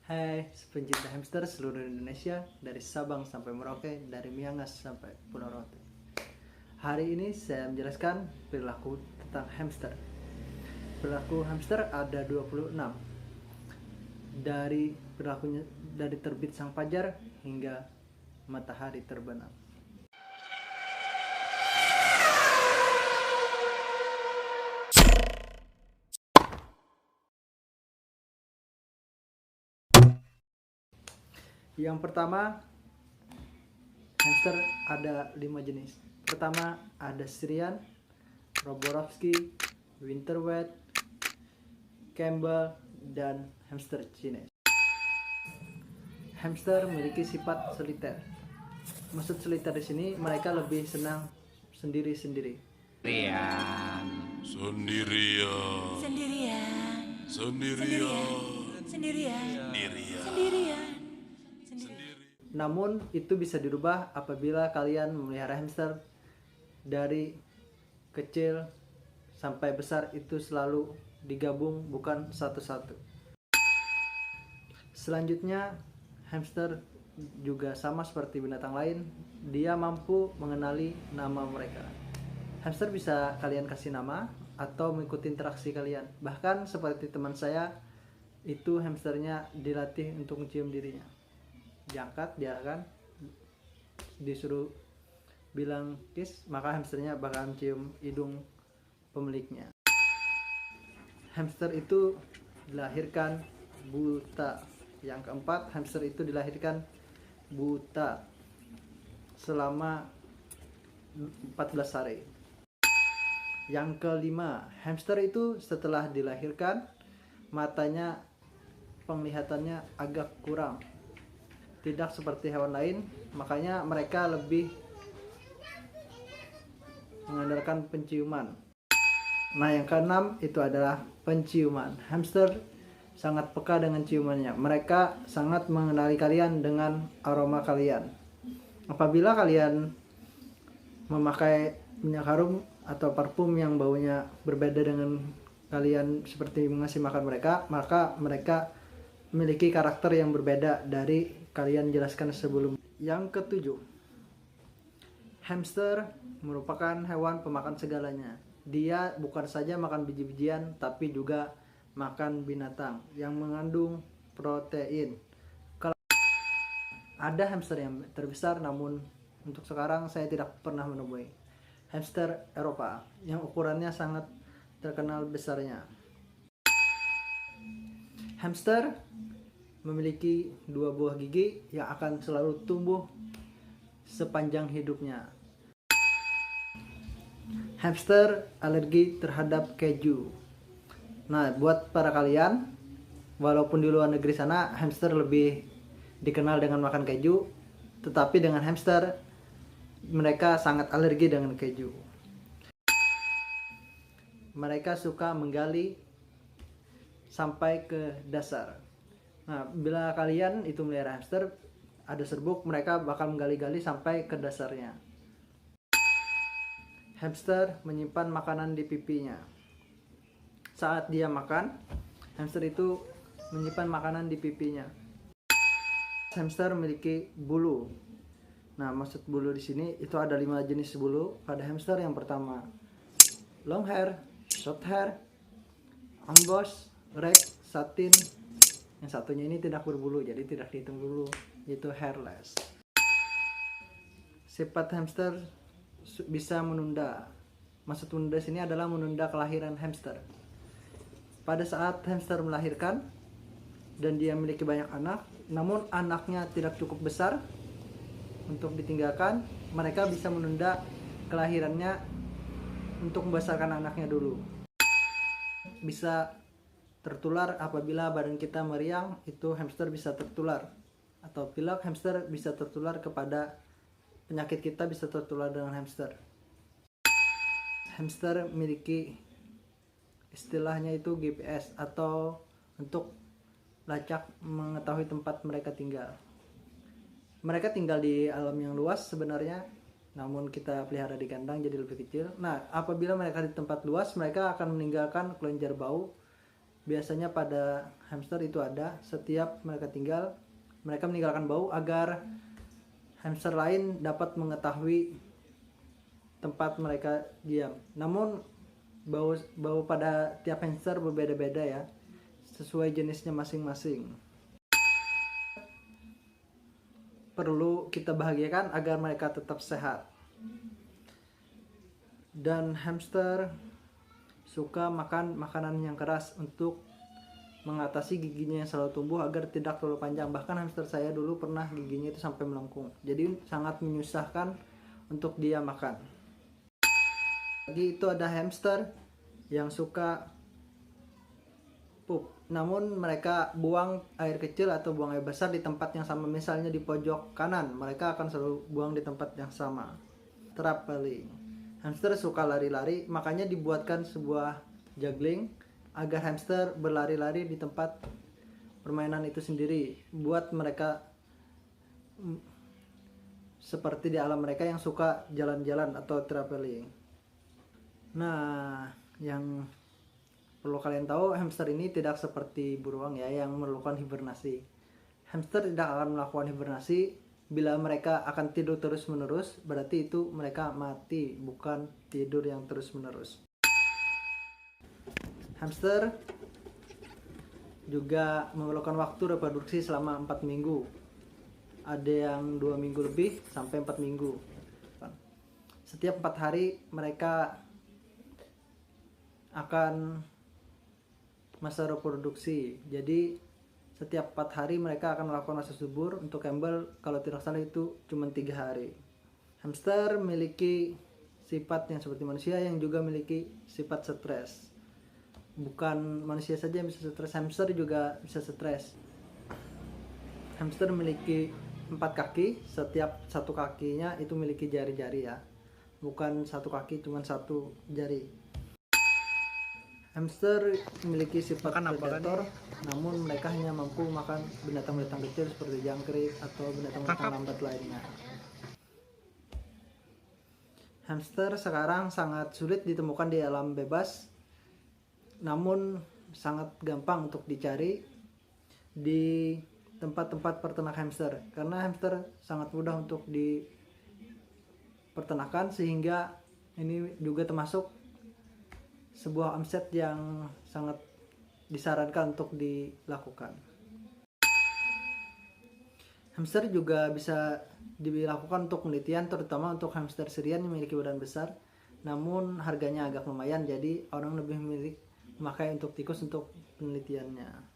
Hai, pencinta hamster seluruh Indonesia, dari Sabang sampai Merauke, dari Miangas sampai Pulau Rote. Hari ini saya menjelaskan perilaku tentang hamster. Perilaku hamster ada 26. Dari perilakunya dari terbit sang fajar hingga matahari terbenam. Yang pertama, hamster ada 5 jenis. Pertama ada Syrian, Roborovski, Winterwet, Campbell, dan hamster Chinese. Hamster memiliki sifat soliter. Maksud soliter di sini mereka lebih senang sendiri-sendiri. Sendirian. Sendirian. Sendirian. Sendirian. Sendirian. Sendirian. Sendirian. Namun itu bisa dirubah apabila kalian memelihara hamster dari kecil sampai besar, itu selalu digabung bukan satu-satu. Selanjutnya, hamster juga sama seperti binatang lain, dia mampu mengenali nama mereka. Hamster bisa kalian kasih nama atau mengikuti interaksi kalian. Bahkan seperti teman saya, itu hamsternya dilatih untuk mencium dirinya. Diangkat, dia akan disuruh bilang kiss, maka hamsternya bakal mencium hidung pemiliknya. Hamster itu dilahirkan buta. Yang keempat, hamster itu dilahirkan buta selama 14 hari. Yang kelima, hamster itu setelah dilahirkan matanya penglihatannya agak kurang, tidak seperti hewan lain, makanya mereka lebih mengandalkan penciuman. Nah, yang keenam itu adalah penciuman. Hamster sangat peka dengan ciumannya. Mereka sangat mengenali kalian dengan aroma kalian. Apabila kalian memakai minyak harum atau parfum yang baunya berbeda dengan kalian seperti mengasih makan mereka, maka mereka memiliki karakter yang berbeda dari kalian jelaskan sebelum. Yang ketujuh, hamster merupakan hewan pemakan segalanya. Dia bukan saja makan biji-bijian, tapi juga makan binatang yang mengandung protein. Kalau ada hamster yang terbesar, namun untuk sekarang saya tidak pernah menemui. Hamster Eropa yang ukurannya sangat terkenal besarnya. Hamster memiliki 2 buah gigi yang akan selalu tumbuh sepanjang hidupnya. Hamster alergi terhadap keju. Nah, buat para kalian, walaupun di luar negeri sana hamster lebih dikenal dengan makan keju, tetapi dengan hamster mereka sangat alergi dengan keju. Mereka suka menggali sampai ke dasar. Nah, bila kalian itu melihara hamster, ada serbuk, mereka bakal menggali-gali sampai ke dasarnya. Hamster menyimpan makanan di pipinya. Saat dia makan, hamster itu menyimpan makanan di pipinya. Hamster memiliki bulu. Nah, maksud bulu di sini itu ada 5 jenis bulu pada hamster. Yang pertama, long hair, short hair, amboss, rag, satin. Yang satunya ini tidak berbulu, jadi tidak dihitung bulu, yaitu hairless. Sifat hamster bisa menunda. Maksud menunda sini adalah menunda kelahiran hamster. Pada saat hamster melahirkan dan dia memiliki banyak anak, namun anaknya tidak cukup besar untuk ditinggalkan, mereka bisa menunda kelahirannya untuk membesarkan anaknya dulu. Bisa tertular apabila badan kita meriang, itu hamster bisa tertular. Atau pilek, hamster bisa tertular kepada penyakit, kita bisa tertular dengan hamster. Hamster memiliki istilahnya itu GPS atau untuk lacak mengetahui tempat mereka tinggal. Mereka tinggal di alam yang luas sebenarnya, namun kita pelihara di kandang jadi lebih kecil. Nah, apabila mereka di tempat luas, mereka akan meninggalkan kelenjar bau biasanya pada hamster itu ada. Setiap mereka tinggal, mereka meninggalkan bau agar hamster lain dapat mengetahui tempat mereka diam. Namun bau pada tiap hamster berbeda-beda ya, sesuai jenisnya masing-masing. Perlu kita bahagiakan agar mereka tetap sehat. Dan hamster suka makan makanan yang keras untuk mengatasi giginya yang selalu tumbuh agar tidak terlalu panjang. Bahkan hamster saya dulu pernah giginya itu sampai melengkung. Jadi sangat menyusahkan untuk dia makan. Lagi itu ada hamster yang suka pup. Namun mereka buang air kecil atau buang air besar di tempat yang sama. Misalnya di pojok kanan, mereka akan selalu buang di tempat yang sama. Traveling. Hamster suka lari-lari, makanya dibuatkan sebuah juggling agar hamster berlari-lari di tempat permainan itu sendiri, buat mereka seperti di alam mereka yang suka jalan-jalan atau traveling. Nah, yang perlu kalian tahu, hamster ini tidak seperti beruang ya yang melakukan hibernasi. Hamster tidak akan melakukan hibernasi. Bila mereka akan tidur terus-menerus, berarti itu mereka mati, bukan tidur yang terus-menerus. Hamster juga memerlukan waktu reproduksi selama 4 minggu. Ada yang 2 minggu lebih sampai 4 minggu. Setiap 4 hari mereka akan masa reproduksi. Jadi setiap 4 hari mereka akan melakukan masa subur. Untuk Campbell kalau tidak salah itu cuma 3 hari. Hamster memiliki sifat yang seperti manusia yang juga memiliki sifat stres. Bukan manusia saja yang bisa stres, hamster juga bisa stres. Hamster memiliki 4 kaki, setiap satu kakinya itu memiliki jari-jari ya. Bukan satu kaki, cuma satu jari. Hamster memiliki sifat predator, namun mereka hanya mampu makan binatang-binatang kecil seperti jangkrik atau binatang-binatang lambat lainnya. Hamster sekarang sangat sulit ditemukan di alam bebas, namun sangat gampang untuk dicari di tempat-tempat peternak hamster, karena hamster sangat mudah untuk dipertanakan, sehingga ini juga termasuk sebuah omset yang sangat disarankan untuk dilakukan. Hamster juga bisa dilakukan untuk penelitian, terutama untuk hamster Syrian yang memiliki badan besar, namun harganya agak lumayan, jadi orang lebih memilih memakai untuk tikus untuk penelitiannya.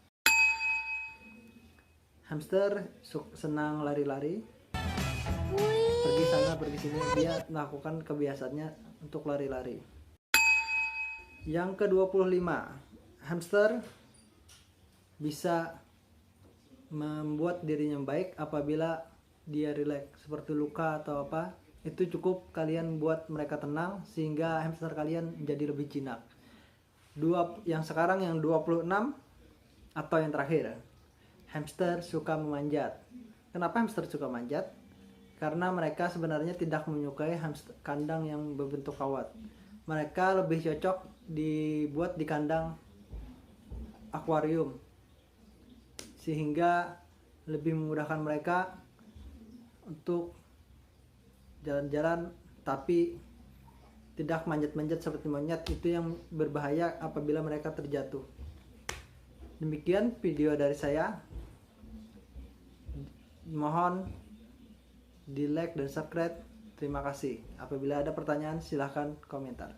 Hamster senang lari-lari, pergi sana pergi sini, dia melakukan kebiasaannya untuk lari-lari. Yang ke-25, hamster bisa membuat dirinya baik apabila dia rileks, seperti luka atau apa. Itu cukup kalian buat mereka tenang sehingga hamster kalian jadi lebih jinak. Yang sekarang yang 26 atau yang terakhir, hamster suka memanjat. Kenapa hamster suka manjat? Karena mereka sebenarnya tidak menyukai kandang yang berbentuk kawat. Mereka lebih cocok dibuat di kandang akuarium, sehingga lebih memudahkan mereka untuk jalan-jalan, tapi tidak manjat-manjat seperti monyet. Itu yang berbahaya apabila mereka terjatuh. Demikian video dari saya. Mohon di like dan subscribe. Terima kasih. Apabila ada pertanyaan silahkan komentar.